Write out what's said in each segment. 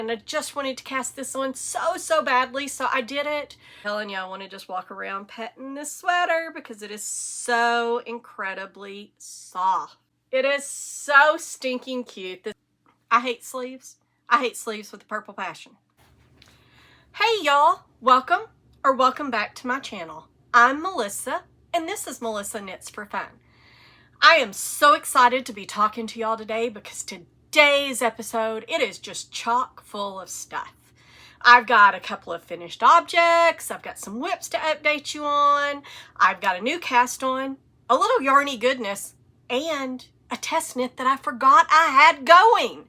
And I just wanted to cast this on so badly, so I did it. I'm telling you, I want to just walk around petting this sweater because it is so incredibly soft. It is so stinking cute. I hate sleeves. I hate sleeves with a purple passion. Hey y'all, welcome back to my channel. I'm Melissa, and this is Melissa Knits for Fun. I am so excited to be talking to y'all today because today's episode, it is just chock full of stuff. I've got a couple of finished objects, I've got some whips to update you on, I've got a new cast on, a little yarny goodness, and a test knit that I forgot I had going.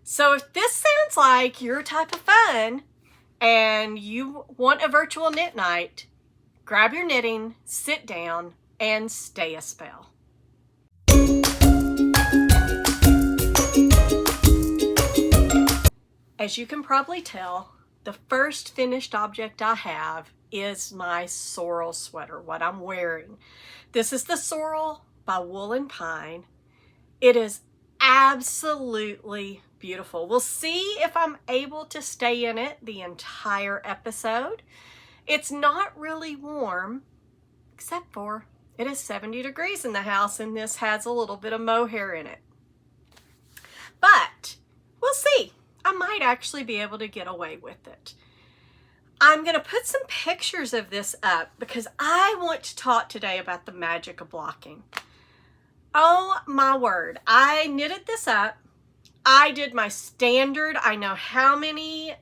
So if this sounds like your type of fun and you want a virtual knit night, grab your knitting, sit down, and stay a spell. As you can probably tell, the first finished object I have is my sorrel sweater, what I'm wearing. This is the Sorrel by Wool & Pine. It is absolutely beautiful. We'll see if I'm able to stay in it the entire episode. It's not really warm, except for it is 70 degrees in the house, and this has a little bit of mohair in it. But we'll see. I might actually be able to get away with it. I'm going to put some pictures of this up because I want to talk today about the magic of blocking. Oh my word. I knitted this up. I did my standard. I know how many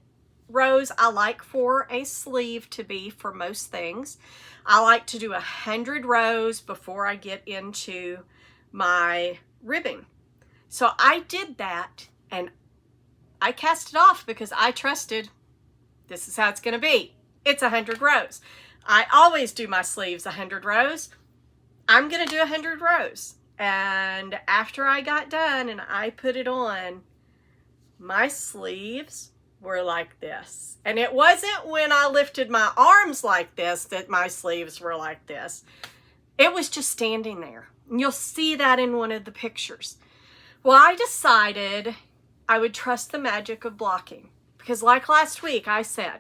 rows I like for a sleeve to be for most things. I like to do 100 rows before I get into my ribbing. So I did that, and I cast it off because I trusted this is how it's going to be. It's 100 rows. I always do my sleeves 100 rows. I'm going to do 100 rows. And after I got done and I put it on, my sleeves were like this. And it wasn't when I lifted my arms like this that my sleeves were like this. It was just standing there. And you'll see that in one of the pictures. Well, I decided I would trust the magic of blocking because, like last week, I said,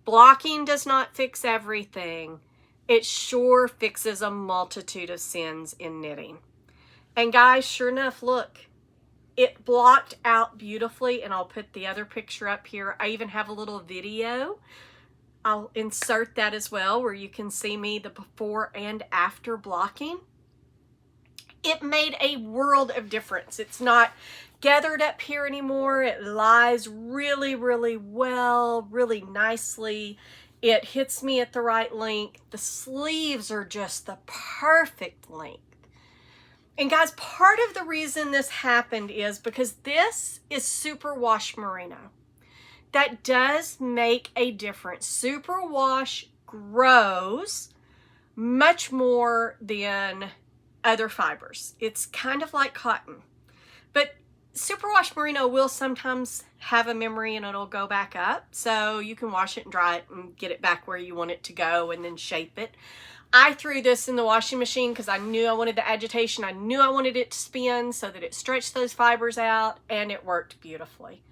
blocking does not fix everything. It sure fixes a multitude of sins in knitting. And guys, sure enough, look, it blocked out beautifully, and I'll put the other picture up here. I even have a little video. I'll insert that as well where you can see me the before and after blocking. It made a world of difference. It's not gathered up here anymore. It lies really, really well, really nicely. It hits me at the right length. The sleeves are just the perfect length. And guys, part of the reason this happened is because this is superwash merino. That does make a difference. Superwash grows much more than other fibers. It's kind of like cotton. But superwash merino will sometimes have a memory and it'll go back up. So you can wash it and dry it and get it back where you want it to go and then shape it. I threw this in the washing machine because I knew I wanted the agitation. I knew I wanted it to spin so that it stretched those fibers out, and it worked beautifully.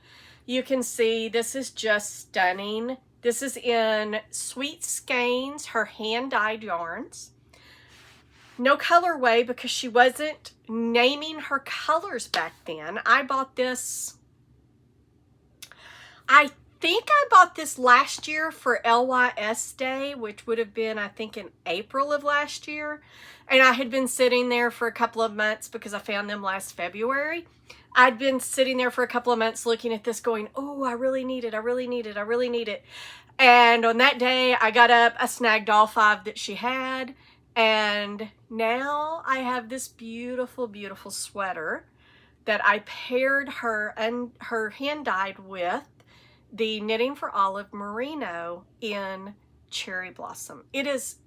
You can see this is just stunning. This is in Sweet Skeins, her hand-dyed yarns. No colorway because she wasn't naming her colors back then. I bought this, I think I bought this last year for LYS Day, which would have been, I think, in April of last year. And I had been sitting there for a couple of months because I found them last February. I'd been sitting there for a couple of months looking at this going, oh, I really need it, I really need it, I really need it. And on that day, I got up, I snagged all 5 that she had. And now I have this beautiful, beautiful sweater that I paired her and her hand dyed with the Knitting for Olive merino in Cherry Blossom. It's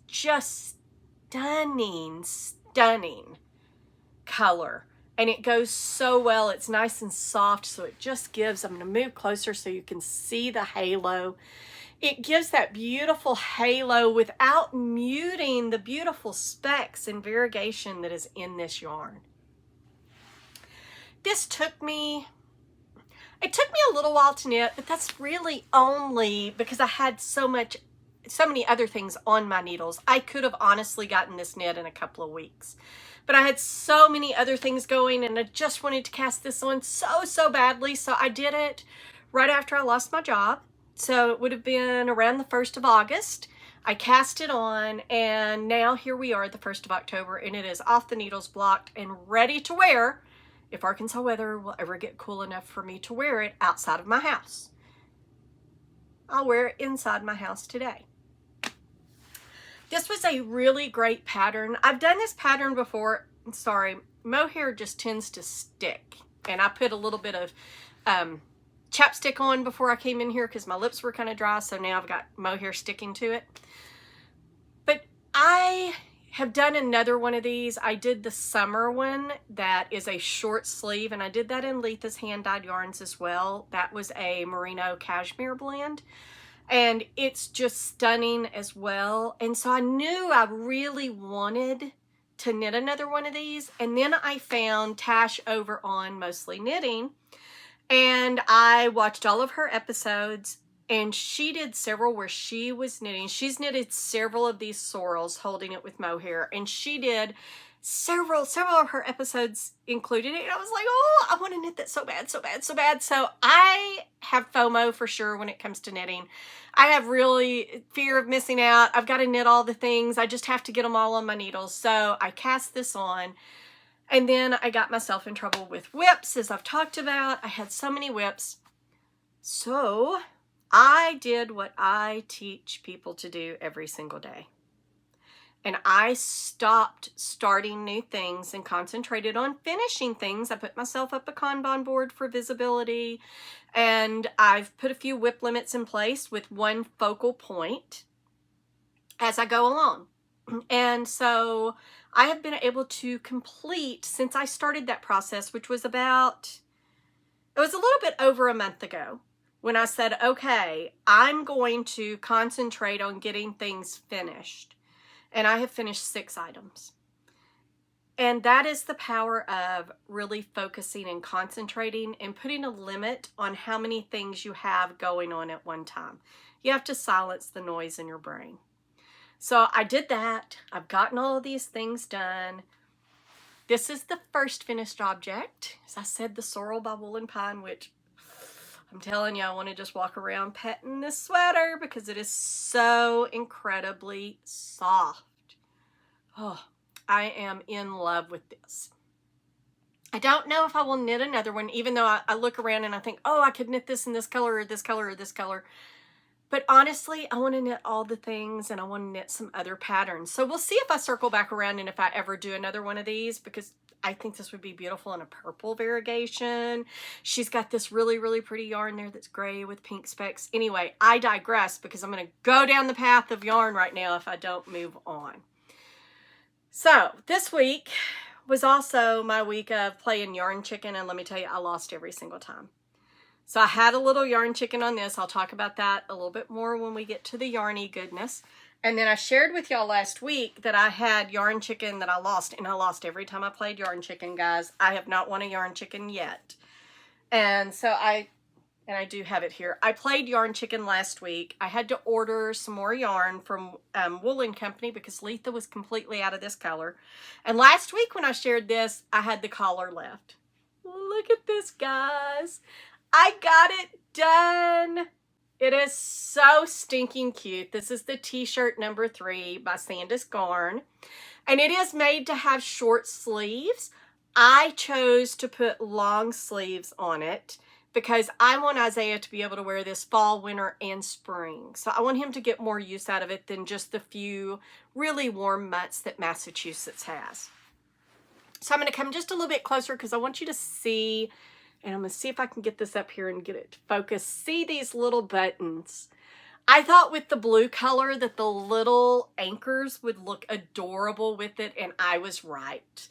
just stunning, stunning color. And it goes so well. It's nice and soft, so it just gives, I'm going to move closer so you can see the halo. It gives that beautiful halo without muting the beautiful specks and variegation that is in this yarn. This took me, It took me a little while to knit, but that's really only because I had so many other things on my needles. I could have honestly gotten this knit in a couple of weeks, but I had so many other things going and I just wanted to cast this on so badly. So I did it right after I lost my job. So it would have been around the 1st of August. I cast it on, and now here we are, the 1st of October, and it is off the needles, blocked, and ready to wear if Arkansas weather will ever get cool enough for me to wear it outside of my house. I'll wear it inside my house today. This was a really great pattern. I've done this pattern before. Sorry, mohair just tends to stick, and I put a little bit of chapstick on before I came in here because my lips were kind of dry, so now I've got mohair sticking to it. But I have done another one of these. I did the summer one that is a short sleeve, and I did that in Letha's hand-dyed yarns as well. That was a merino cashmere blend, and it's just stunning as well. And so I knew I really wanted to knit another one of these, and then I found Tash over on Mostly Knitting, and I watched all of her episodes, and she did several where she was knitting. She's knitted several of these sorrels holding it with mohair, and she did several of her episodes included it. And I was like, oh, I want to knit that so bad. So I have FOMO for sure when it comes to knitting. I have really fear of missing out. I've got to knit all the things. I just have to get them all on my needles. So I cast this on. And then I got myself in trouble with whips, as I've talked about. I had so many whips. So I did what I teach people to do every single day. And I stopped starting new things and concentrated on finishing things. I put myself up a Kanban board for visibility. And I've put a few whip limits in place with one focal point as I go along. And so I have been able to complete, since I started that process, which was it was a little bit over a month ago, when I said, okay, I'm going to concentrate on getting things finished. And I have finished 6 items. And that is the power of really focusing and concentrating and putting a limit on how many things you have going on at one time. You have to silence the noise in your brain. So I did that. I've gotten all of these things done. This is the first finished object. As I said, the sorrel by Woolen Pine, which I'm telling you, I want to just walk around petting this sweater because it is so incredibly soft. Oh, I am in love with this. I don't know if I will knit another one, even though I look around and I think, oh, I could knit this in this color or this color or this color. But honestly, I want to knit all the things, and I want to knit some other patterns. So we'll see if I circle back around and if I ever do another one of these, because I think this would be beautiful in a purple variegation. She's got this really pretty yarn there that's gray with pink specks. Anyway, I digress because I'm going to go down the path of yarn right now if I don't move on. So this week was also my week of playing yarn chicken, and let me tell you, I lost every single time. So I had a little yarn chicken on this. I'll talk about that a little bit more when we get to the yarny goodness. And then I shared with y'all last week that I had yarn chicken that I lost, and I lost every time I played yarn chicken, guys. I have not won a yarn chicken yet. And so I do have it here. I played yarn chicken last week. I had to order some more yarn from Woolen Company because Letha was completely out of this color. And last week when I shared this, I had the collar left. Look at this, guys. I got it done. It is so stinking cute. This is the t-shirt number 3 by Sandus Garn. And it is made to have short sleeves. I chose to put long sleeves on it because I want Isaiah to be able to wear this fall, winter, and spring. So I want him to get more use out of it than just the few really warm months that Massachusetts has. So I'm going to come just a little bit closer because I want you to see. And I'm going to see if I can get this up here and get it to focus. See these little buttons. I thought with the blue color that the little anchors would look adorable with it, and I was right.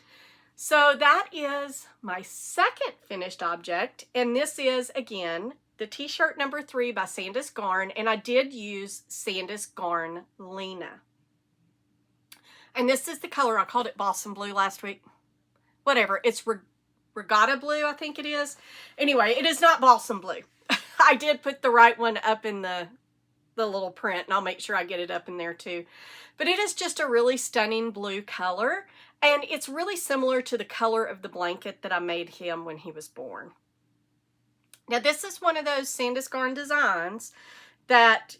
So that is my second finished object. And this is, again, the t-shirt number 3 by Sandus Garn. And I did use Sandus Garn Lena. And this is the color. I called it Balsam Blue last week. Whatever. It's regatta blue, I think it is. Anyway, it is not balsam blue. I did put the right one up in the little print, and I'll make sure I get it up in there too. But it is just a really stunning blue color, and it's really similar to the color of the blanket that I made him when he was born. Now, this is one of those Sandus Garn designs that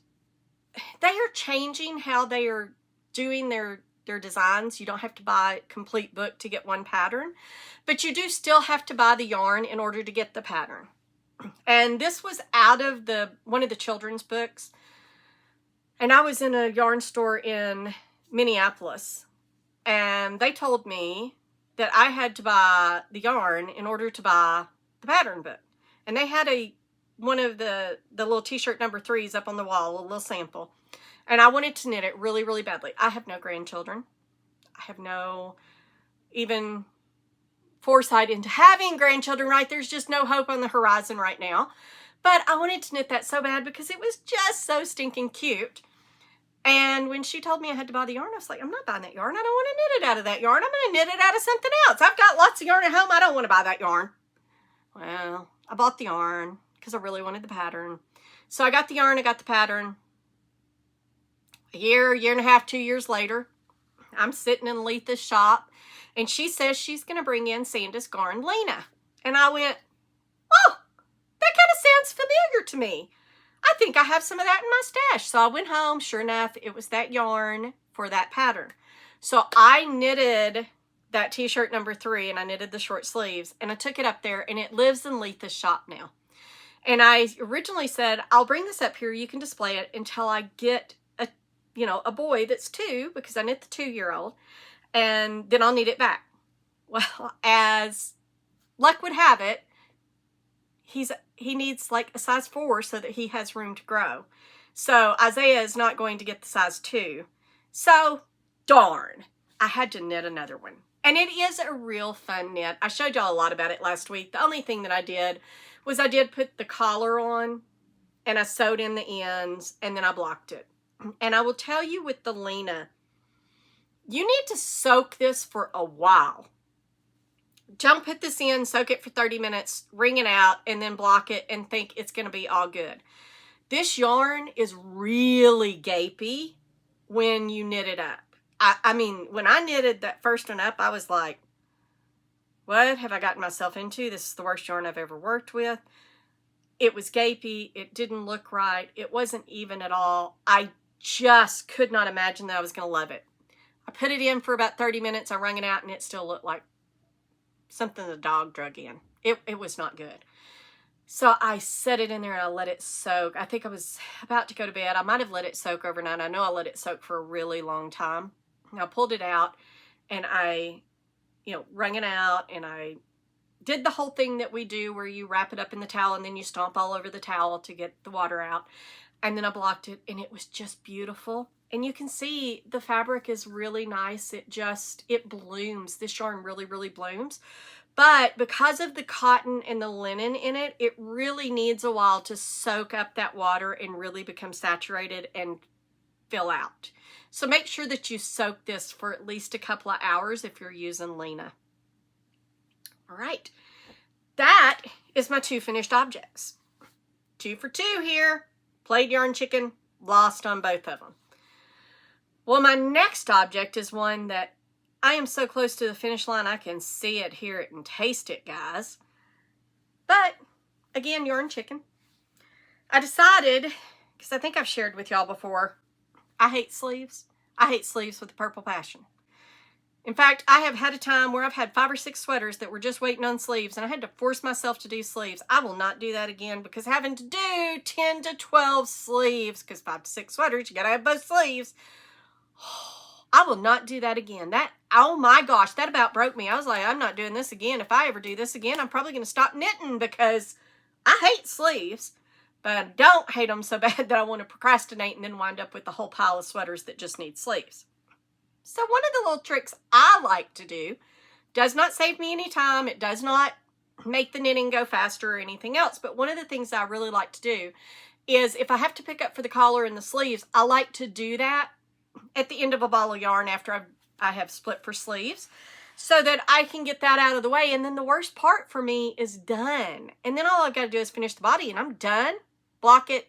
they are changing how they are doing their designs. You don't have to buy a complete book to get one pattern, but you do still have to buy the yarn in order to get the pattern. And this was out of one of the children's books. And I was in a yarn store in Minneapolis, and they told me that I had to buy the yarn in order to buy the pattern book. And they had one of the little t-shirt number 3s up on the wall, a little sample. And I wanted to knit it really, really badly. I have no grandchildren. I have no even foresight into having grandchildren, right? There's just no hope on the horizon right now. But I wanted to knit that so bad because it was just so stinking cute. And when she told me I had to buy the yarn, I was like, I'm not buying that yarn. I don't want to knit it out of that yarn. I'm going to knit it out of something else. I've got lots of yarn at home. I don't want to buy that yarn. Well, I bought the yarn because I really wanted the pattern. So I got the yarn, I got the pattern. A year and a half, 2 years later, I'm sitting in Letha's shop, and she says she's going to bring in Sandus Garn Lena. And I went, oh, that kind of sounds familiar to me. I think I have some of that in my stash. So I went home. Sure enough, it was that yarn for that pattern. So I knitted that t-shirt number 3, and I knitted the short sleeves, and I took it up there, and it lives in Letha's shop now. And I originally said, I'll bring this up here. You can display it until I get a boy that's 2, because I knit the 2-year-old, and then I'll knit it back. Well, as luck would have it, he needs like a size 4 so that he has room to grow. So Isaiah is not going to get the size 2. So darn, I had to knit another one. And it is a real fun knit. I showed y'all a lot about it last week. The only thing that I did was I did put the collar on, and I sewed in the ends, and then I blocked it. And I will tell you with the Lena, you need to soak this for a while. Don't put this in, soak it for 30 minutes, wring it out, and then block it and think it's going to be all good. This yarn is really gapey when you knit it up. I mean, when I knitted that first one up, I was like, what have I gotten myself into? This is the worst yarn I've ever worked with. It was gapey. It didn't look right. It wasn't even at all. I just could not imagine that I was going to love it. I put it in for about 30 minutes. I wrung it out, and it still looked like something the dog drug in. It was not good. So I set it in there and I let it soak. I think I was about to go to bed. I might have let it soak overnight. I know I let it soak for a really long time. And I pulled it out, and I, wrung it out, and I did the whole thing that we do where you wrap it up in the towel and then you stomp all over the towel to get the water out. And then I blocked it, and it was just beautiful. And you can see the fabric is really nice. It blooms. This yarn really, really blooms. But because of the cotton and the linen in it, it really needs a while to soak up that water and really become saturated and fill out. So make sure that you soak this for at least a couple of hours if you're using Lena. All right. That is my 2 finished objects. 2 for 2 here. Played yarn chicken, lost on both of them. Well, my next object is one that I am so close to the finish line, I can see it, hear it, and taste it, guys. But, again, yarn chicken. I decided, because I think I've shared with y'all before, I hate sleeves. I hate sleeves with a purple passion. In fact, I have had a time where I've had 5 or 6 sweaters that were just waiting on sleeves, and I had to force myself to do sleeves. I will not do that again, because having to do 10 to 12 sleeves, because 5 to 6 sweaters, you gotta have both sleeves. I will not do that again. Oh my gosh, that about broke me. I was like, I'm not doing this again. If I ever do this again, I'm probably going to stop knitting, because I hate sleeves, but I don't hate them so bad that I want to procrastinate and then wind up with a whole pile of sweaters that just need sleeves. So one of the little tricks I like to do does not save me any time. It does not make the knitting go faster or anything else. But one of the things I really like to do is if I have to pick up for the collar and the sleeves, I like to do that at the end of a ball of yarn after I have split for sleeves. so that I can get that out of the way. And then the worst part for me is done. And then all I've got to do is finish the body and I'm done, block it,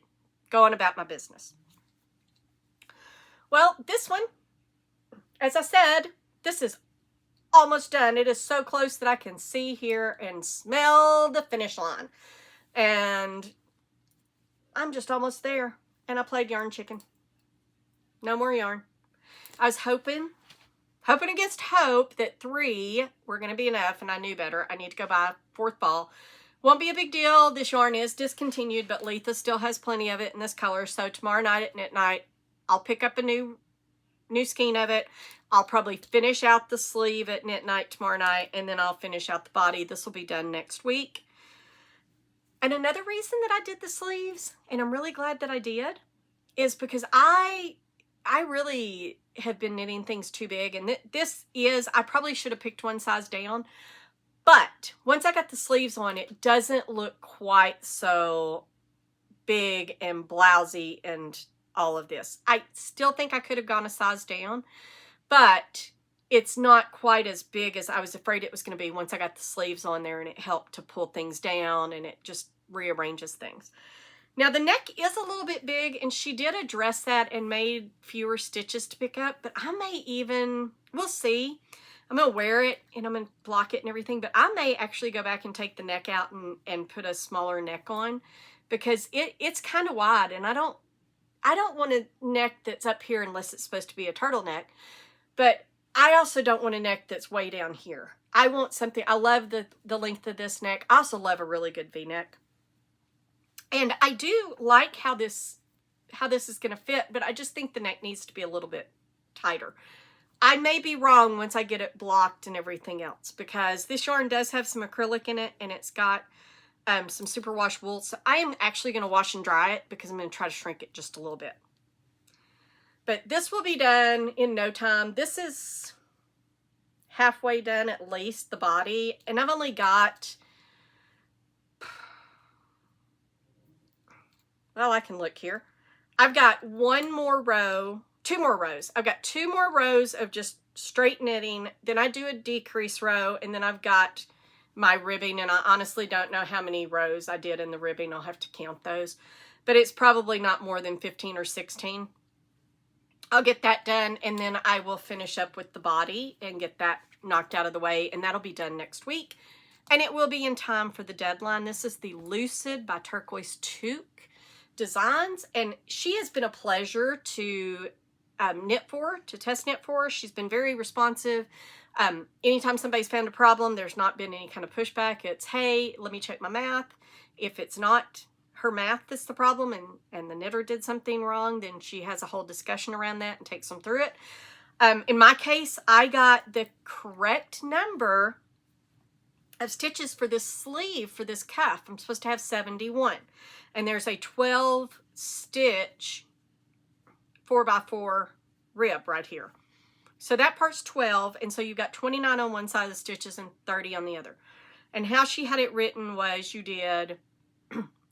go on about my business. Well, this one, as I said, this is almost done. It is so close that I can see here and smell the finish line. And I'm just almost there. And I played yarn chicken. No more yarn. I was hoping against hope that 3 were going to be enough, and I knew better. I need to go buy a 4th ball. Won't be a big deal. This yarn is discontinued, but Letha still has plenty of it in this color. So tomorrow night at knit night, I'll pick up a new skein of it. I'll probably finish out the sleeve at knit night tomorrow night, and then I'll finish out the body. This will be done next week. And another reason that I did the sleeves, and I'm really glad that I did, is because I really have been knitting things too big. And this is, I probably should have picked one size down. But once I got the sleeves on, it doesn't look quite so big and blousy and all of this. I still think I could have gone a size down, but it's not quite as big as I was afraid it was going to be once I got the sleeves on there, and it helped to pull things down and it just rearranges things. Now the neck is a little bit big, and she did address that and made fewer stitches to pick up, but I may even, we'll see. I'm going to wear it and I'm going to block it and everything, but I may actually go back and take the neck out and put a smaller neck on, because it's kind of wide, and I don't want a neck that's up here unless it's supposed to be a turtleneck, but I also don't want a neck that's way down here. I want something, I love the length of this neck. I also love a really good V-neck. And I do like how this is going to fit, but I just think the neck needs to be a little bit tighter. I may be wrong once I get it blocked and everything else, because this yarn does have some acrylic in it, and it's got some superwash wool. So I am actually going to wash and dry it, because I'm going to try to shrink it just a little bit. But this will be done in no time. This is halfway done at least, the body. And I've only got, well, I can look here. I've got 2 more rows. I've got 2 more rows of just straight knitting. Then I do a decrease row, and then I've got my ribbing, and I honestly don't know how many rows I did in the ribbing. I'll have to count those, but it's probably not more than 15 or 16. I'll get that done, and then I will finish up with the body and get that knocked out of the way, and that'll be done next week, and it will be in time for the deadline. This is the Lucid by Turquoise Toque Designs, and she has been a pleasure to test knit for. She's been very responsive. Anytime somebody's found a problem, there's not been any kind of pushback. It's, hey, let me check my math. If it's not her math that's the problem, and the knitter did something wrong, then she has a whole discussion around that and takes them through it. In my case, I got the correct number of stitches for this sleeve, for this cuff. I'm supposed to have 71. And there's a 12 stitch 4x4 rib right here. So that part's 12, and so you've got 29 on one side of the stitches and 30 on the other. And how she had it written was, you did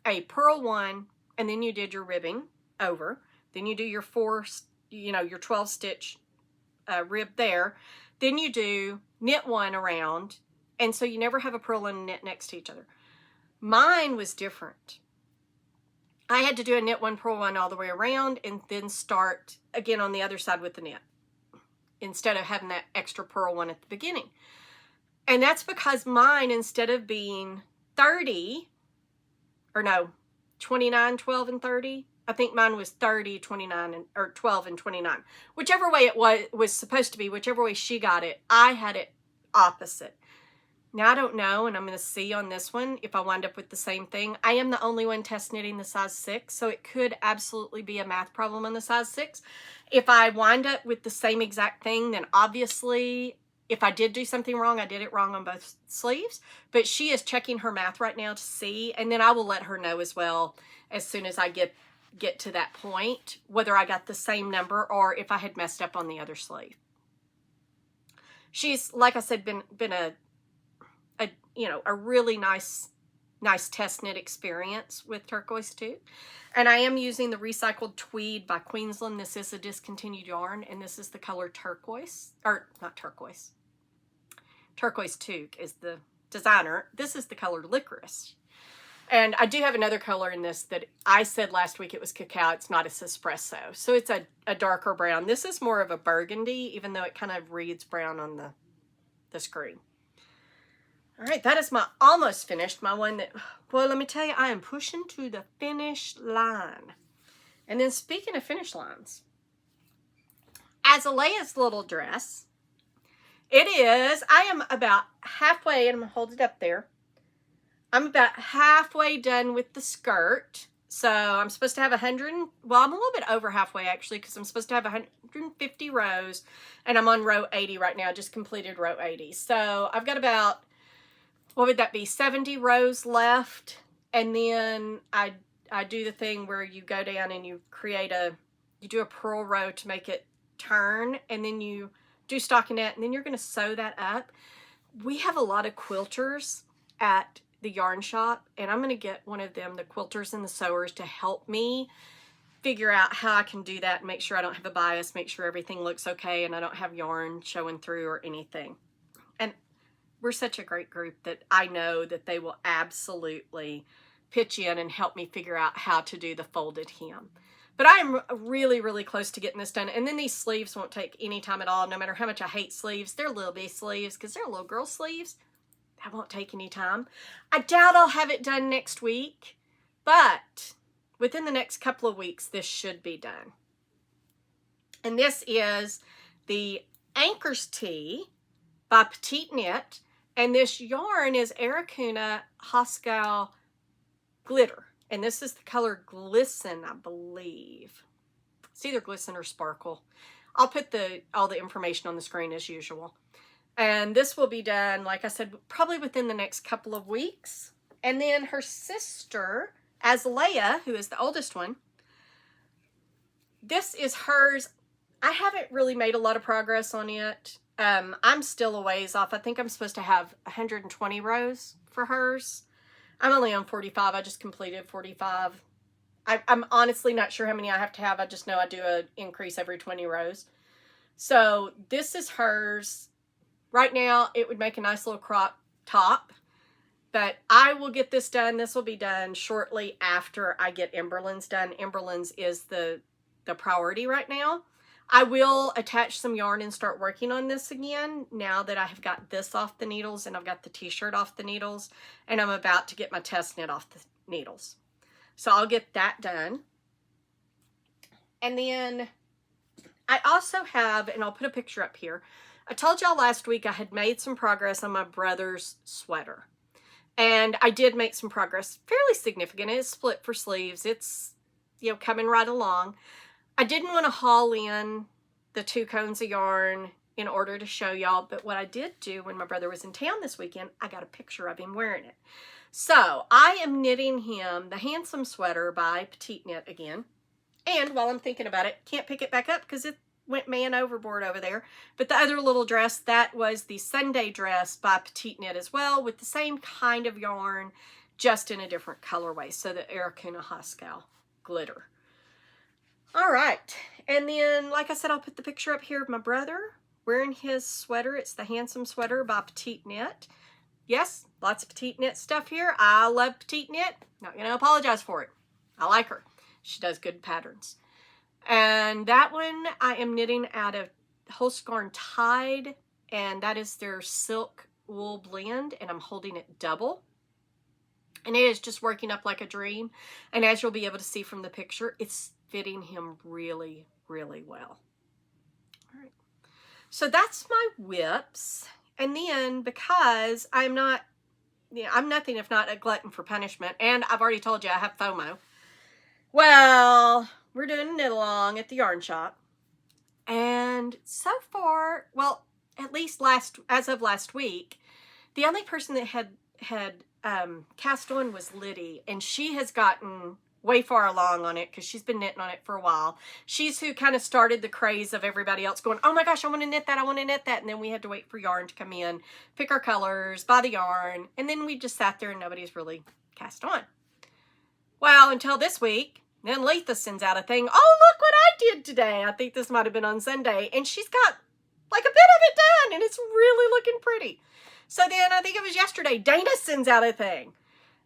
a purl 1, and then you did your ribbing over. Then you do your your 12 stitch rib there. Then you do knit 1 around, and so you never have a purl and a knit next to each other. Mine was different. I had to do a knit 1, purl 1 all the way around, and then start again on the other side with the knit, instead of having that extra purl 1 at the beginning. And that's because mine, instead of being 30, or no, 29, 12, and 30, I think mine was 30, 29, or 12 and 29. Whichever way it was supposed to be, whichever way she got it, I had it opposite. Now, I don't know, and I'm going to see on this one if I wind up with the same thing. I am the only one test knitting the size 6, so it could absolutely be a math problem on the size 6. If I wind up with the same exact thing, then obviously, if I did do something wrong, I did it wrong on both sleeves. But she is checking her math right now to see, and then I will let her know as well as soon as I get to that point, whether I got the same number or if I had messed up on the other sleeve. She's, like I said, been a really nice test knit experience with Turquoise Toque. And I am using the Recycled Tweed by Queensland. This is a discontinued yarn, and this is the color turquoise, or not turquoise. Turquoise Toque is the designer. This is the color Licorice. And I do have another color in this that I said last week it was cacao. It's not, it's espresso. So it's a darker brown. This is more of a burgundy, even though it kind of reads brown on the screen. All right, that is my almost finished. My one that, well, let me tell you, I am pushing to the finish line. And then speaking of finish lines, Azalea's little dress, it is, I am about halfway, and I'm going to hold it up there. I'm about halfway done with the skirt. So I'm supposed to have 100, well, I'm a little bit over halfway actually, because I'm supposed to have 150 rows, and I'm on row 80 right now. I just completed row 80. So I've got about, what would that be, 70 rows left. And then I do the thing where you go down and you create you do a purl row to make it turn, and then you do stockinette, and then you're going to sew that up. We have a lot of quilters at the yarn shop, and I'm going to get one of them, the quilters and the sewers, to help me figure out how I can do that and make sure I don't have a bias, make sure everything looks okay and I don't have yarn showing through or anything. And we're such a great group that I know that they will absolutely pitch in and help me figure out how to do the folded hem. But I am really, really close to getting this done. And then these sleeves won't take any time at all, no matter how much I hate sleeves. They're little bitty sleeves because they're little girl sleeves. That won't take any time. I doubt I'll have it done next week, but within the next couple of weeks, this should be done. And this is the Anchors Tee by Petite Knit, and this yarn is Aracuna Hoscal Glitter, and this is the color Glisten, I believe. It's either Glisten or Sparkle. I'll put all the information on the screen as usual. And this will be done, like I said, probably within the next couple of weeks. And then her sister, Azalea, who is the oldest one, this is hers. I haven't really made a lot of progress on it. I'm still a ways off. I think I'm supposed to have 120 rows for hers. I'm only on 45. I just completed 45. I'm honestly not sure how many I have to have. I just know I do an increase every 20 rows. So this is hers. Right now, it would make a nice little crop top, but I will get this done. This will be done shortly after I get Emberlin's done. Emberlin's is the priority right now. I will attach some yarn and start working on this again now that I have got this off the needles and I've got the t-shirt off the needles, and I'm about to get my test knit off the needles. So I'll get that done. And then I also have, and I'll put a picture up here, I told y'all last week I had made some progress on my brother's sweater. And I did make some progress, fairly significant. It's split for sleeves. It's, you know, coming right along. I didn't want to haul in the 2 cones of yarn in order to show y'all, but what I did do when my brother was in town this weekend, I got a picture of him wearing it. So I am knitting him the Handsome Sweater by Petite Knit again. And while I'm thinking about it, can't pick it back up because it went man overboard over there. But the other little dress, that was the Sunday dress by Petite Knit as well, with the same kind of yarn, just in a different colorway. So the Aracuna Hoscal Glitter. All right. And then, like I said, I'll put the picture up here of my brother wearing his sweater. It's the Handsome Sweater by Petite Knit. Yes, lots of Petite Knit stuff here. I love Petite Knit. Not going to apologize for it. I like her. She does good patterns. And that one I am knitting out of Holsgarn Tide, and that is their silk wool blend, and I'm holding it double. And it is just working up like a dream. And as you'll be able to see from the picture, it's fitting him really, really well. All right. So that's my whips. And then because I'm nothing if not a glutton for punishment, and I've already told you I have FOMO. Well, we're doing a knit along at the yarn shop, and so far, well, at least as of last week, the only person that had cast on was Liddy, and she has gotten way far along on it because she's been knitting on it for a while. She's who kind of started the craze of everybody else going, oh my gosh, I want to knit that, I want to knit that, and then we had to wait for yarn to come in, pick our colors, buy the yarn, and then we just sat there and nobody's really cast on. Well, until this week. Then Letha sends out a thing. Oh, look what I did today. I think this might have been on Sunday. And she's got like a bit of it done, and it's really looking pretty. So then I think it was yesterday, Dana sends out a thing.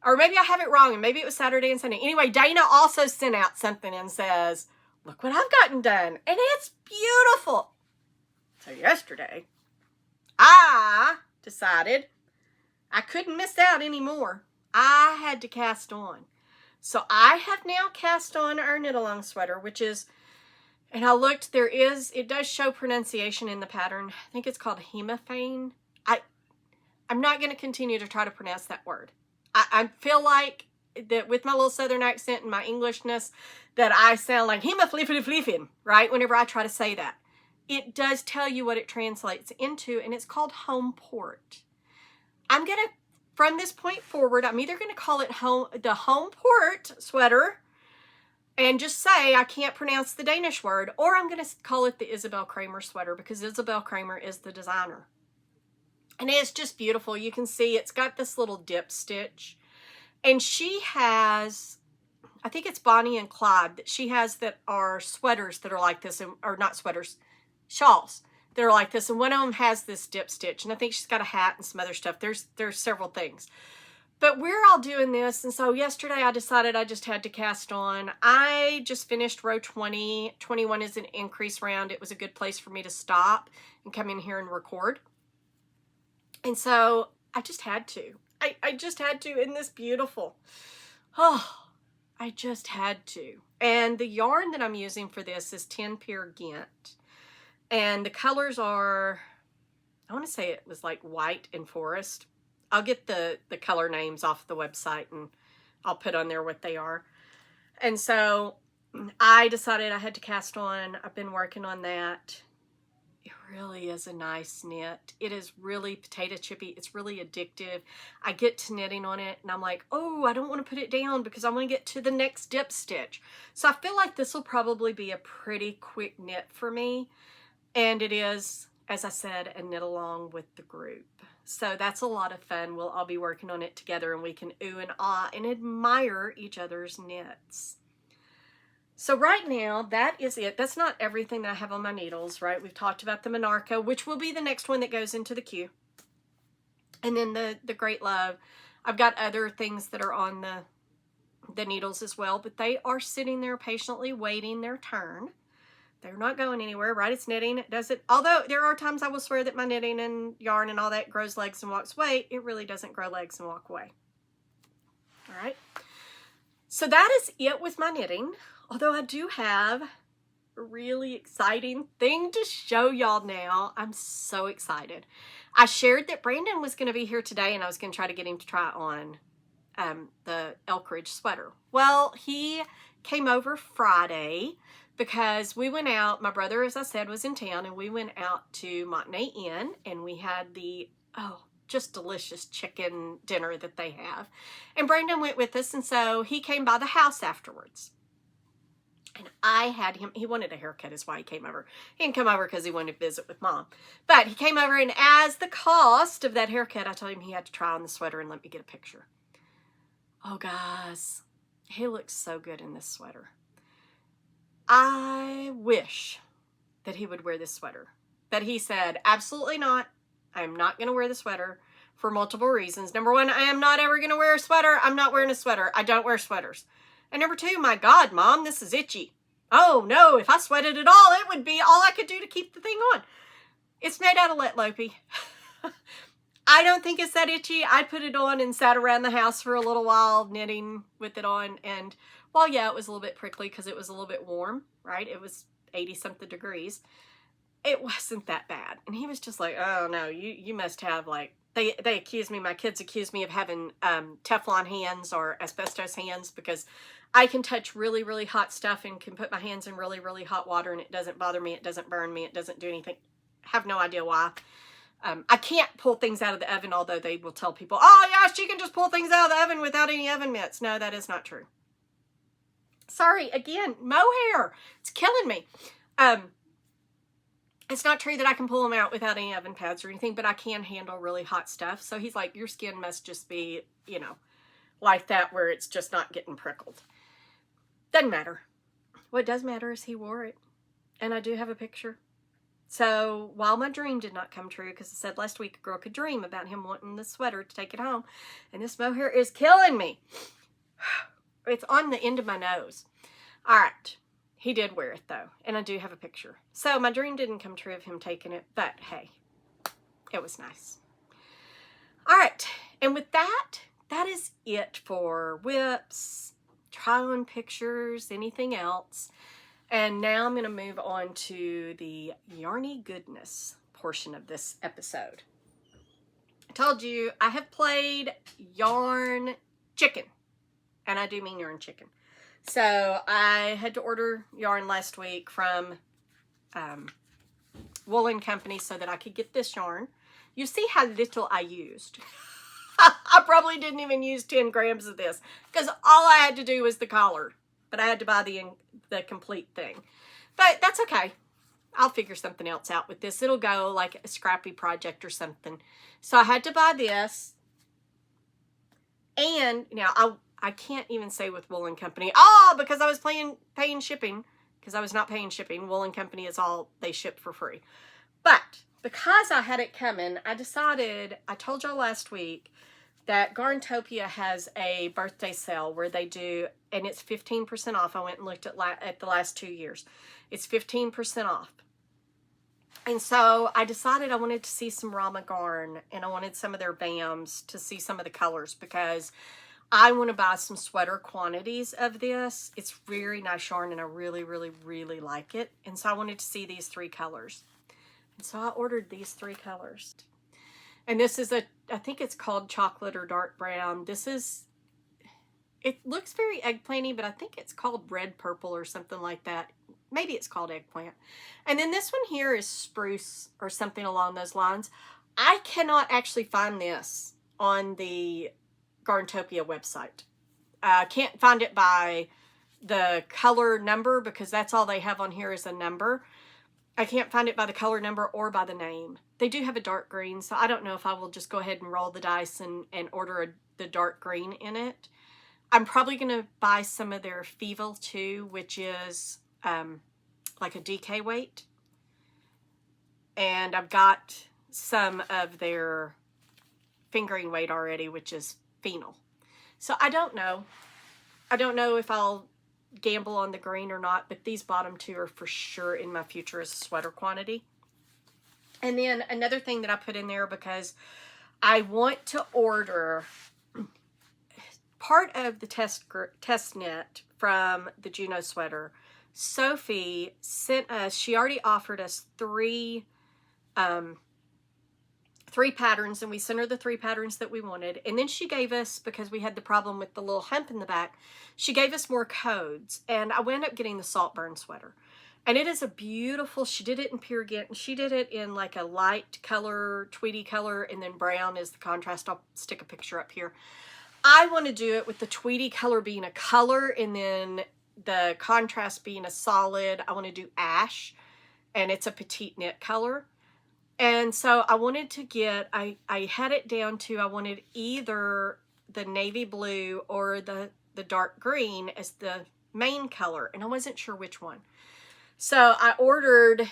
Or maybe I have it wrong, and maybe it was Saturday and Sunday. Anyway, Dana also sent out something and says, look what I've gotten done. And it's beautiful. So yesterday, I decided I couldn't miss out anymore. I had to cast on. So I have now cast on our knit-along sweater, which is, and I looked, it does show pronunciation in the pattern. I think it's called hemifane. I'm not going to continue to try to pronounce that word. I feel like that with my little southern accent and my Englishness that I sound like hemaflifin, right? Whenever I try to say that. It does tell you what it translates into, and it's called home port. I'm going to, from this point forward, I'm either going to call it the home port sweater and just say I can't pronounce the Danish word, or I'm going to call it the Isabel Kramer sweater because Isabel Kramer is the designer. And it's just beautiful. You can see it's got this little dip stitch. And she has, I think it's Bonnie and Clyde that she has that are sweaters that are like this, or not sweaters, shawls that are like this. And one of them has this dip stitch. And I think she's got a hat and some other stuff. There's several things. But we're all doing this. And so yesterday I decided I just had to cast on. I just finished row 20. 21 is an increase round. It was a good place for me to stop and come in here and record. And so I just had to. I just had to, isn't this beautiful? Oh, I just had to. And the yarn that I'm using for this is 10 Pure Ghent. And the colors are, I want to say it was like white and forest. I'll get the color names off the website and I'll put on there what they are. And so I decided I had to cast on. I've been working on that. It really is a nice knit. It is really potato chippy. It's really addictive. I get to knitting on it and I'm like, oh, I don't want to put it down because I want to get to the next dip stitch. So I feel like this will probably be a pretty quick knit for me. And it is, as I said, a knit along with the group. So that's a lot of fun. We'll all be working on it together and we can ooh and ah and admire each other's knits. So right now, that is it. That's not everything that I have on my needles, right? We've talked about the Monarcha, which will be the next one that goes into the queue. And then the Great Love. I've got other things that are on the needles as well, but they are sitting there patiently waiting their turn. They're not going anywhere, right? It's knitting. It doesn't, although there are times I will swear that my knitting and yarn and all that grows legs and walks away, it really doesn't grow legs and walk away. All right. So that is it with my knitting. Although I do have a really exciting thing to show y'all now. I'm so excited. I shared that Brandon was going to be here today and I was going to try to get him to try on the Elkridge sweater. Well, he came over Friday because we went out. My brother, as I said, was in town and we went out to Montenay Inn and we had the, just delicious chicken dinner that they have. And Brandon went with us and so he came by the house afterwards. And I had him, he wanted a haircut is why he came over. He didn't come over because he wanted to visit with Mom. But he came over and as the cost of that haircut, I told him he had to try on the sweater and let me get a picture. Oh guys, he looks so good in this sweater. I wish that he would wear this sweater. But he said, absolutely not. I'm not going to wear the sweater for multiple reasons. Number one, I am not ever going to wear a sweater. I'm not wearing a sweater. I don't wear sweaters. And number two, my God, Mom, this is itchy. Oh, no, if I sweated at all, it would be all I could do to keep the thing on. It's made out of Let Lopey. I don't think it's that itchy. I put it on and sat around the house for a little while knitting with it on. And while, yeah, it was a little bit prickly because it was a little bit warm, right? It was 80-something degrees. It wasn't that bad. And he was just like, oh, no, you must have, like, they accused me, my kids accused me of having Teflon hands or asbestos hands because I can touch really, really hot stuff and can put my hands in really, really hot water and it doesn't bother me. It doesn't burn me. It doesn't do anything. Have no idea why. I can't pull things out of the oven, although they will tell people, oh, yeah, she can just pull things out of the oven without any oven mitts. No, that is not true. Sorry, again, mohair. It's killing me. It's not true that I can pull them out without any oven pads or anything, but I can handle really hot stuff. So he's like, your skin must just be, you know, like that where it's just not getting prickled. Doesn't matter. What does matter is he wore it. And I do have a picture. So while my dream did not come true, because I said last week a girl could dream about him wanting the sweater to take it home, and this mohair is killing me. It's on the end of my nose. All right. He did wear it though, and I do have a picture. So my dream didn't come true of him taking it, but hey, it was nice. All right. And with that, that is it for whips, try on pictures, anything else. And now I'm going to move on to the yarny goodness portion of this episode. I told you I have played yarn chicken, and I do mean yarn chicken. So I had to order yarn last week from Woolen Company so that I could get this yarn. You see how little I used. I probably didn't even use 10 grams of this because all I had to do was the collar, but I had to buy the complete thing. But that's okay. I'll figure something else out with this. It'll go like a scrappy project or something. So I had to buy this. And now I can't even say with Woolen Company, because I was paying shipping, because I was not paying shipping. Woolen Company is all, they ship for free. But because I had it coming, I decided, I told y'all last week that Garntopia has a birthday sale where they do, and it's 15% off. I went and looked at the last 2 years. It's 15% off. And so I decided I wanted to see some Rama Garn, and I wanted some of their BAMs to see some of the colors, because I want to buy some sweater quantities of this. It's very nice yarn, and I really, really, really like it. And so I wanted to see these 3 colors. And so I ordered these 3 colors. And this is I think it's called chocolate or dark brown. It looks very eggplanty, but I think it's called red purple or something like that. Maybe it's called eggplant. And then this one here is spruce or something along those lines. I cannot actually find this on the Garntopia website. I can't find it by the color number because that's all they have on here is a number. I can't find it by the color number or by the name. They do have a dark green, so I don't know if I will just go ahead and roll the dice and order the dark green in it. I'm probably going to buy some of their Fevel too, which is like a DK weight. And I've got some of their fingering weight already, which is phenol. So I don't know. I don't know if I'll gamble on the green or not, but these bottom 2 are for sure in my future as a sweater quantity. And then another thing that I put in there because I want to order part of the test net from the Juno sweater. Sophie sent us, she already offered us 3 patterns, and we sent her the 3 patterns that we wanted. And then she gave us, because we had the problem with the little hump in the back, she gave us more codes, and I wound up getting the Saltburn sweater. And it is a beautiful, she did it in Pure Gint, and she did it in like a light color, tweedy color, and then brown is the contrast. I'll stick a picture up here. I want to do it with the tweedy color being a color, and then the contrast being a solid. I want to do ash, and it's a petite knit color. And so I wanted to get, I had it down to, I wanted either the navy blue or the dark green as the main color, and I wasn't sure which one. So I ordered,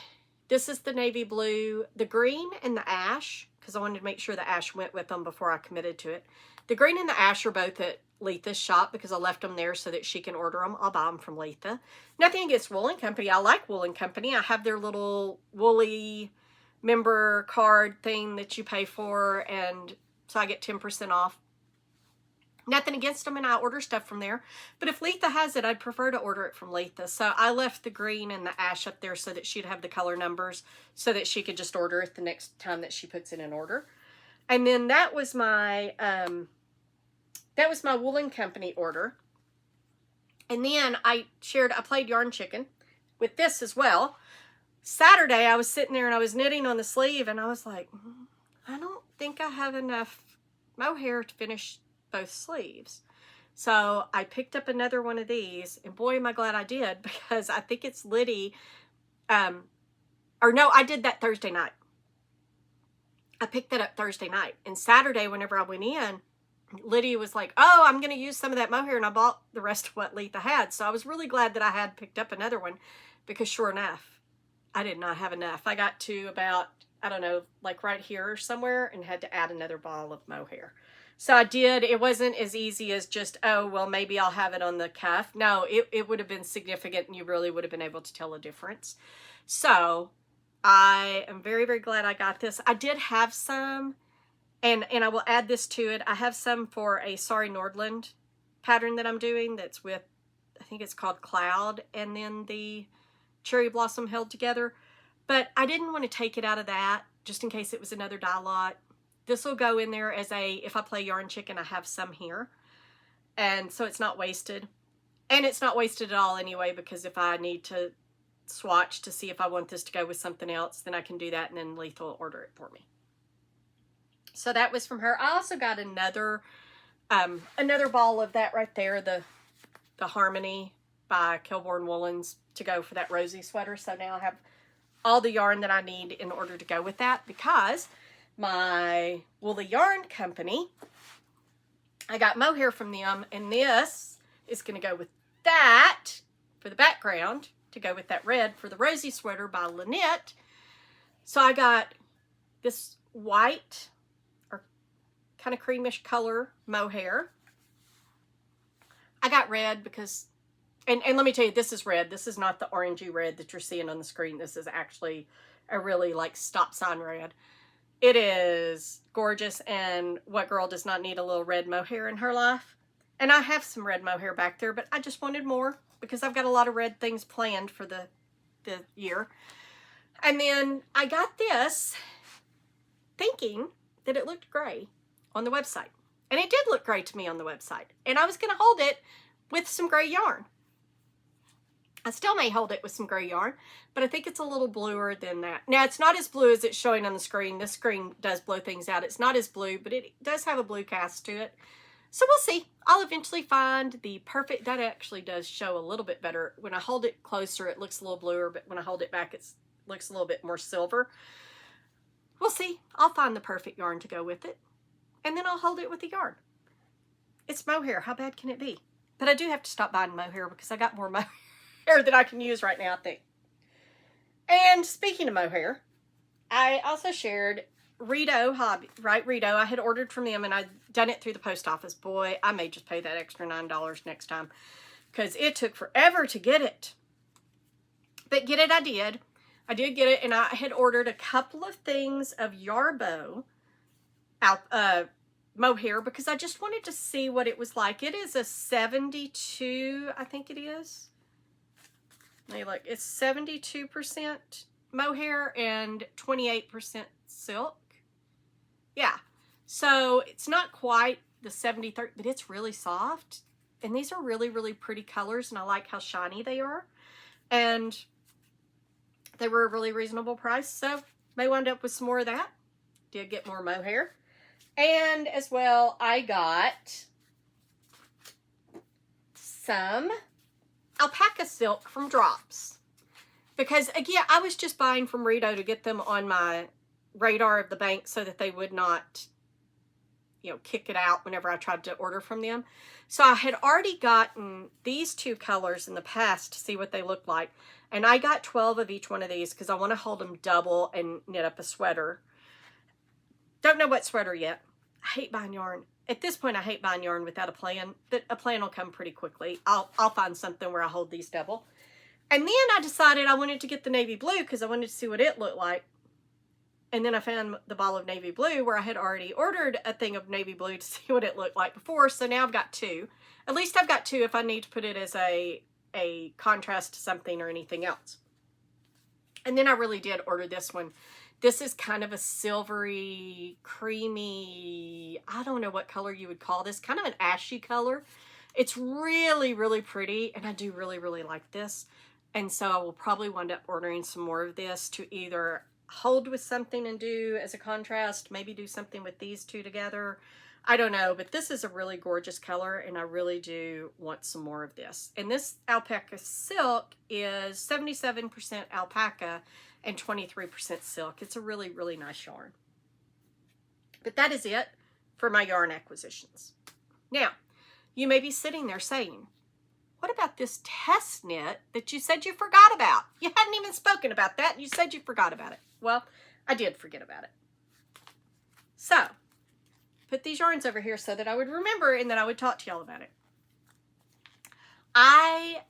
this is the navy blue, the green and the ash, because I wanted to make sure the ash went with them before I committed to it. The green and the ash are both at Letha's shop because I left them there so that she can order them. I'll buy them from Letha. Nothing against Woolen Company. I like Woolen Company. I have their little woolly member card thing that you pay for, and so I get 10% off. Nothing against them, and I order stuff from there. But if Letha has it, I'd prefer to order it from Letha. So I left the green and the ash up there so that she'd have the color numbers so that she could just order it the next time that she puts in an order. And then that was my Woolen Company order. And then I played Yarn Chicken with this as well. Saturday, I was sitting there and I was knitting on the sleeve, and I was like, I don't think I have enough mohair to finish both sleeves. So I picked up another one of these, and boy, am I glad I did, because I think it's Liddy, or no, I did that Thursday night. I picked that up Thursday night, and Saturday, whenever I went in, Lydia was like, oh, I'm going to use some of that mohair, and I bought the rest of what Letha had. So I was really glad that I had picked up another one, because sure enough, I did not have enough. I got to about, I don't know, like right here or somewhere, and had to add another ball of mohair. So I did. It wasn't as easy as just, oh, well, maybe I'll have it on the cuff. No, it would have been significant, and you really would have been able to tell a difference. So I am very, very glad I got this. I did have some, and I will add this to it. I have some for a Sorry Nordland pattern that I'm doing that's with, I think it's called Cloud, and then the Cherry Blossom held together. But I didn't want to take it out of that, just in case it was another dye lot. This will go in there as a, if I play Yarn Chicken, I have some here. And so it's not wasted. And it's not wasted at all anyway, because if I need to swatch to see if I want this to go with something else, then I can do that, and then Lethal will order it for me. So that was from her. I also got another ball of that right there, the Harmony by Kilborn Woolens, to go for that rosy sweater. So now I have all the yarn that I need in order to go with that, because my Woolly Yarn Company, I got mohair from them, and this is going to go with that for the background, to go with that red for the rosy sweater by Lynette. So I got this white or kind of creamish color mohair. I got red because, and let me tell you, this is red. This is not the orangey red that you're seeing on the screen. This is actually a really like stop sign red. It is gorgeous, and what girl does not need a little red mohair in her life? And I have some red mohair back there, but I just wanted more because I've got a lot of red things planned for the year. And then I got this thinking that it looked gray on the website. And it did look gray to me on the website. And I was going to hold it with some gray yarn. I still may hold it with some gray yarn, but I think it's a little bluer than that. Now, it's not as blue as it's showing on the screen. This screen does blow things out. It's not as blue, but it does have a blue cast to it. So we'll see. I'll eventually find the perfect, that actually does show a little bit better. When I hold it closer, it looks a little bluer, but when I hold it back, it looks a little bit more silver. We'll see. I'll find the perfect yarn to go with it, and then I'll hold it with the yarn. It's mohair. How bad can it be? But I do have to stop buying mohair because I got more mohair that I can use right now, I think. And speaking of mohair, I also shared Rito Hobby, right? Rito, I had ordered from them, and I'd done it through the post office. Boy, I may just pay that extra $9 next time because it took forever to get it. But get it, I did. I did get it, and I had ordered a couple of things of Yarbo mohair because I just wanted to see what it was like. It is a 72, I think it is. Let me look. It's 72% mohair and 28% silk. Yeah. So it's not quite the 70-30, but it's really soft. And these are really, really pretty colors, and I like how shiny they are. And they were a really reasonable price, so may wind up with some more of that. Did get more mohair. And as well, I got some alpaca silk from Drops. Because, again, I was just buying from Rito to get them on my radar of the bank so that they would not, you know, kick it out whenever I tried to order from them. So I had already gotten these two colors in the past to see what they look like. And I got 12 of each one of these because I want to hold them double and knit up a sweater. Don't know what sweater yet. I hate buying yarn. At this point, I hate buying yarn without a plan, but a plan will come pretty quickly. I'll find something where I hold these double. And then I decided I wanted to get the navy blue because I wanted to see what it looked like. And then I found the ball of navy blue where I had already ordered a thing of navy blue to see what it looked like before. So now I've got two. At least I've got two if I need to put it as a contrast to something or anything else. And then I really did order this one. This is kind of a silvery, creamy, I don't know what color you would call this, kind of an ashy color. It's really, really pretty, and I do really, really like this. And so I will probably wind up ordering some more of this to either hold with something and do as a contrast, maybe do something with these two together. I don't know, but this is a really gorgeous color, and I really do want some more of this. And this alpaca silk is 77% alpaca and 23% silk. It's a really, really nice yarn. But that is it for my yarn acquisitions. Now, you may be sitting there saying, what about this test knit that you said you forgot about? You hadn't even spoken about that. You said you forgot about it. Well, I did forget about it. So, put these yarns over here so that I would remember and that I would talk to y'all about it. I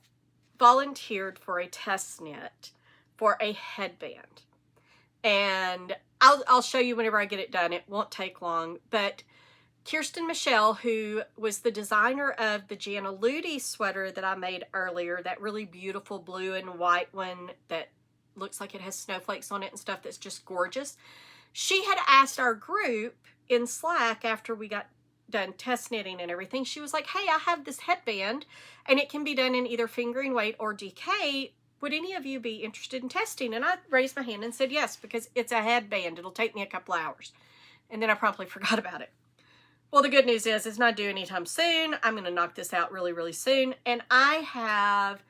volunteered for a test knit for a headband. And I'll show you whenever I get it done. It won't take long. But Kirsten Michelle, who was the designer of the Jana Ludi sweater that I made earlier, that really beautiful blue and white one that looks like it has snowflakes on it and stuff that's just gorgeous. She had asked our group in Slack after we got done test knitting and everything. She was like, hey, I have this headband and it can be done in either fingering weight or DK. Would any of you be interested in testing? And I raised my hand and said yes, because it's a headband. It'll take me a couple hours. And then I promptly forgot about it. Well, the good news is it's not due anytime soon. I'm going to knock this out really, really soon. And I have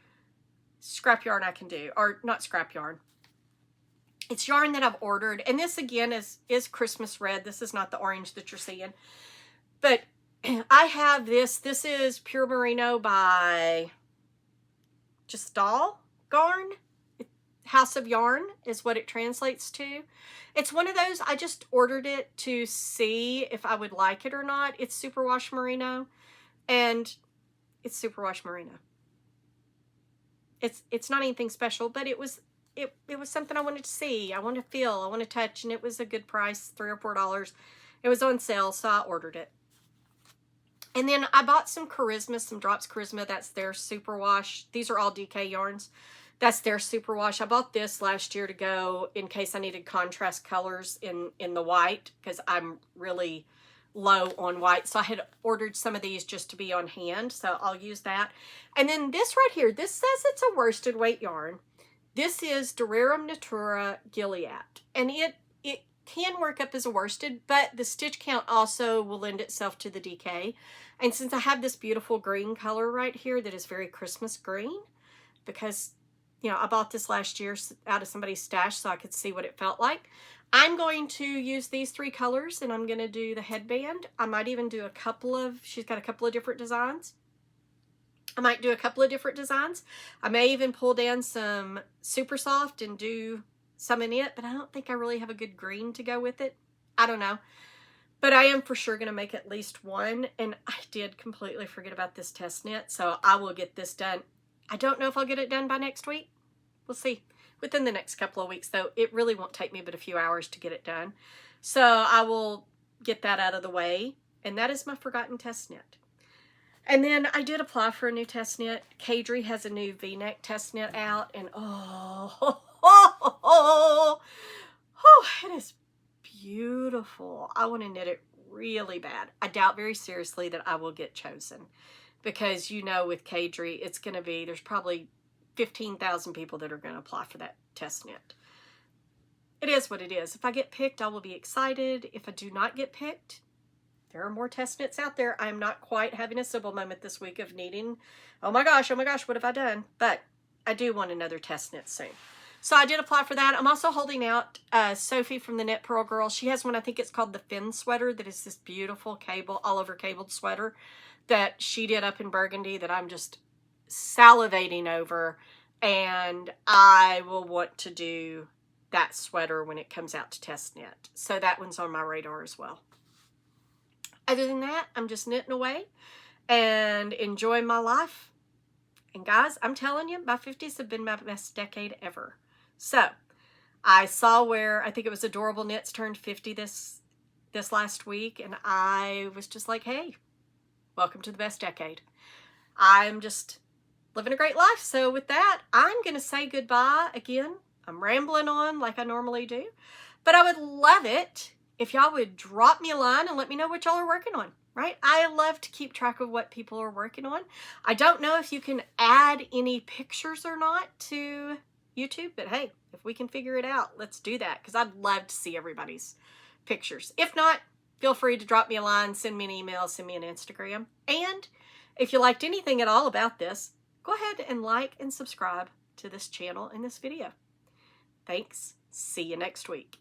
scrap yarn I can do, or not scrap yarn. It's yarn that I've ordered. And this again is Christmas red. This is not the orange that you're seeing. But I have this. This is Pure Merino by Gestal Garn. House of Yarn is what it translates to. It's one of those, I just ordered it to see if I would like it or not. It's superwash merino, and it's superwash merino. It's not anything special, but it was something I wanted to see. I want to feel, I want to touch, and it was a good price, $3 or $4. It was on sale, so I ordered it. And then I bought some Charisma, some Drops Charisma. That's their superwash. These are all DK yarns. That's their superwash. I bought this last year to go in case I needed contrast colors in the white, because I'm really low on white. So I had ordered some of these just to be on hand. So I'll use that. And then this right here, this says it's a worsted weight yarn. This is Durarum Natura Gilead. And it can work up as a worsted, but the stitch count also will lend itself to the DK. And since I have this beautiful green color right here that is very Christmas green, because, you know, I bought this last year out of somebody's stash so I could see what it felt like, I'm going to use these 3 colors, and I'm going to do the headband. I might even do a couple of, she's got a couple of different designs. I might do a couple of different designs. I may even pull down some super soft and do some in it, but I don't think I really have a good green to go with it. I don't know. But I am for sure going to make at least one, and I did completely forget about this test knit, so I will get this done. I don't know if I'll get it done by next week. We'll see. Within the next couple of weeks, though, it really won't take me but a few hours to get it done. So I will get that out of the way, and that is my forgotten test knit. And then I did apply for a new test knit. Kadri has a new V-neck test knit out, and it is beautiful. I want to knit it really bad. I doubt very seriously that I will get chosen, because, you know, with Kadri, it's going to be, there's probably 15,000 people that are going to apply for that test knit. It is what it is. If I get picked, I will be excited. If I do not get picked, there are more test knits out there. I'm not quite having a Sybil moment this week of needing, oh my gosh, what have I done? But I do want another test knit soon. So I did apply for that. I'm also holding out Sophie from the Knit Pearl Girl. She has one, I think it's called the Finn sweater, that is this beautiful cable, all over cabled sweater that she did up in Burgundy that I'm just salivating over. And I will want to do that sweater when it comes out to test knit. So that one's on my radar as well. Other than that, I'm just knitting away and enjoying my life. And guys, I'm telling you, my 50s have been my best decade ever. So, I saw where, I think it was Adorable Knits turned 50 this last week, and I was just like, hey, welcome to the best decade. I'm just living a great life. So with that, I'm going to say goodbye again. I'm rambling on like I normally do, but I would love it if y'all would drop me a line and let me know what y'all are working on, right? I love to keep track of what people are working on. I don't know if you can add any pictures or not to YouTube, but hey, if we can figure it out, let's do that, because I'd love to see everybody's pictures. If not, feel free to drop me a line, send me an email, send me an Instagram. And if you liked anything at all about this, go ahead and like and subscribe to this channel and this video. Thanks. See you next week.